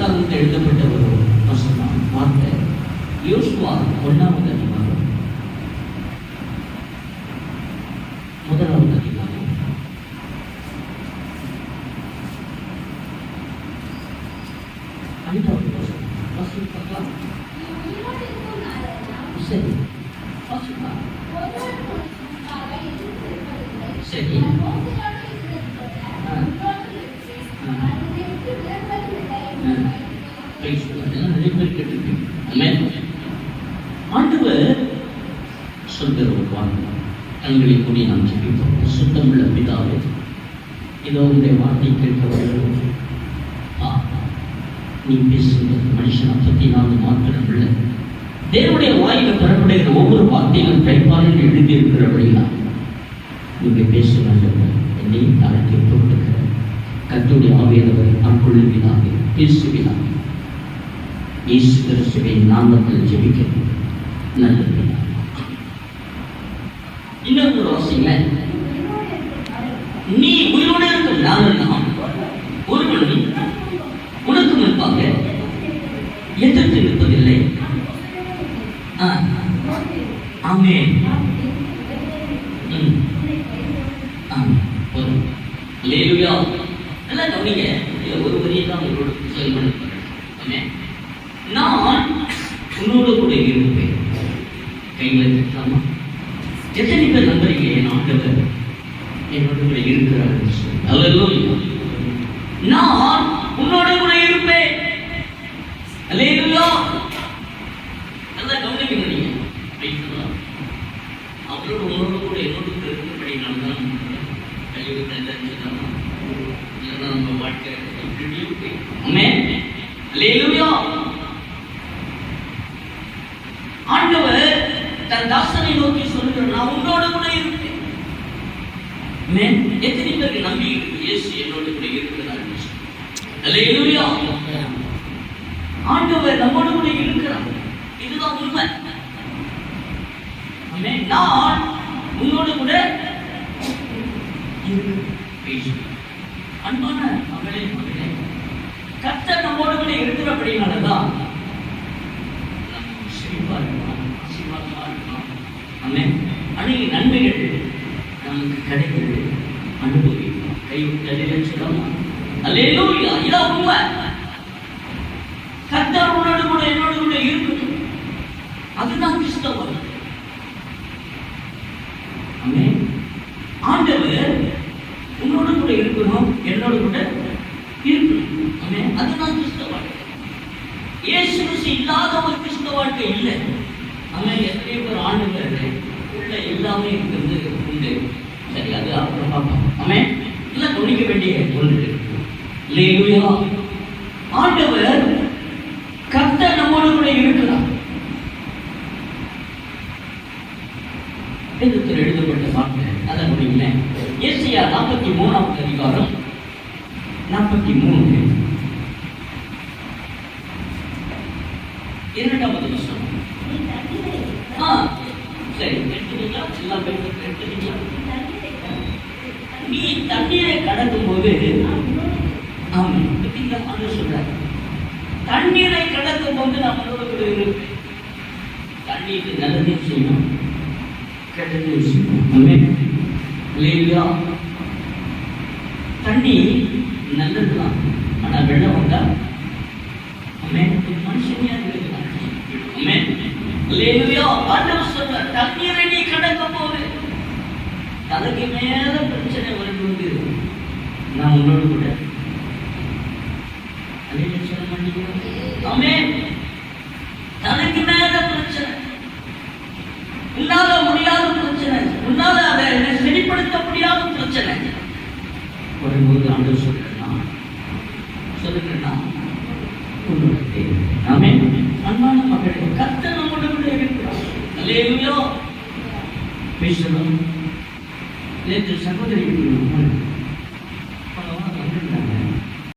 என்பதற்காக எழுதப்பட்ட ஒரு வசனம் வார்த்தை. யோசுவா 1ஆம் அதிகாரம் 1ஆம் அதிகாரம் 5வது வசனம் வாசிக்கலாம். சரி வாசிக்கலாம். சரி நிறைய பேர் கேட்டிருக்கீங்க. ஆண்டவர் சொல்கிற ஒரு வார்த்தை, கண்களை கூடி நாம் ஜெபிப்போம். சுத்தமுள்ள பிதாவே, இதோ உங்களுடைய வார்த்தை கேட்கிறவர்கள் நீ பேசுகிற மனுஷன் 54 மாத்திரம் இல்லை, தேவனுடைய வாயில பெறப்படுகிற ஒவ்வொரு வார்த்தையிலும் கைப்பாலில் எழுதி இருக்கிறபடினா நீங்க பேசுகிற என்னை தலைக்கு போட்டுக்கிற கர்த்தருடைய ஆவியானவரை ஆட்கொள்ளுவீராக, பேசுவீராக. இயேசு கிறிஸ்துவின் நாமத்தில் ஜெபிக்கிறேன் நல்ல பிதாவே. இன்னொரு வாசிங்க. நீ உயிரோடு இருக்கும் நாளெல்லாம் ஒருவனும் உனக்கு முன்பாக எதிர்த்து நிற்பதில்லை. ஆமென். அல்லேலூயா. நல்லா கவனிங்க. ஒரு வரியை தான் உங்களோட சொல்லிக் நான் உன்னோடு கூட இருப்பேன். கைகளை தட்டலாமா? எத்தனை பேர் நம்புறீங்க என் ஆண்டவர் என்னோட கூட இருக்கிறார்? அல்லேலூயா. நான் உன்னோட கூட இருப்பேன். அல்லேலூயா. நல்லா கவனிக்கணும். நீங்க அவரோட உன்னோட கூட என்னோட கூட இருக்கிறபடி நான் தான் கல்விகள் இல்லைன்னா நம்ம வாழ்க்கை ஆண்டவர் தன் தாசனை நோக்கி சொல்லுகிறார், நான் உன்னோட கூட இருப்பேன். எத்தனை பேருக்கு நம்பி இயேசு என்னோட கூட இருக்கிறார்? அல்லேலூயா. ஆண்டவர் நம்மோட கூட இருக்கிறார். இதுதான் உண்மை. நான் உன்னோட கூட அன்பான மகளே மகளே, கர்த்தர் நம்மோடு கூட இருக்கிறபடினாலதான் செழிப்பா இருக்கலாம், ஆசீர்வாதமா இருக்கலாம். அநேக நன்மைகள் நமக்கு கிடைக்கிறது, அனுபவிக்கலாம். கைவிட்டதில் சொல்லலாமா? அல்லேலூயா. இதான் உண்மை. கர்த்தர் உன்னோடு கூட என்னோடு கூட இருக்கணும். அதுதான் கிறிஸ்தவம். ஆண்டவர் உன்னோடு கூட இருக்கணும், என்னோடு கூட இருக்கணும். அதுதான் கிறிஸ்தவ வாழ்க்கை. இயேசு கிறிஸ்து இல்லாத ஒரு கிறிஸ்தவ வாழ்க்கை இல்லை. எத்தனை பேர் ஆண்டவர் உள்ள எல்லாமே இருக்கிறது உண்டு. சரி, அது அப்புறம் பார்ப்போம். எல்லாம் கவனிக்க வேண்டிய ஒன்று. அல்லேலூயா. ஆண்டவர் கர்த்தர் நம்மோடு கூட இருக்கிறார். எழுதப்பட்ட வார்த்தை அதை முடியல. ஏசாயா 43ஆம் அதிகாரம் 43 2வது வசனம். சரி, எடுத்துட்டீங்களா? எல்லாம் எடுத்துட்டீங்களா? நீ தண்ணீரை கடக்கும் போது சொல்ற தண்ணீரை கடக்கும் போது நம்மளோட கூட இருக்கு. தண்ணீர் நல்லதையும் செய்யணும், கெட்டதையும் செய்யணும். தண்ணி நல்லதுதான். ஆனா வெள்ளம் வந்தா மனுஷனியா தண்ணீரை நீ கடக்க போது தலைக்கு மேல பிரச்சனை வரும்போது நான் உன்னோடு கூட சொல்ல மாட்டேங்கிறேன். தலைக்கு மேல பிரச்சனை, உன்னால முடியாத பிரச்சனை, உன்னால அதை வெளிப்படுத்த முடியாத பிரச்சனை வரும்போது ஆண்டவர் சொல்லுகிறேன்னா உன்னோட தேவை. அன்பான மகளே, கர்த்தர் நம்மோட கூட இருக்கிறார். அல்லேலூயா. பேசணும். நேற்று சகோதரி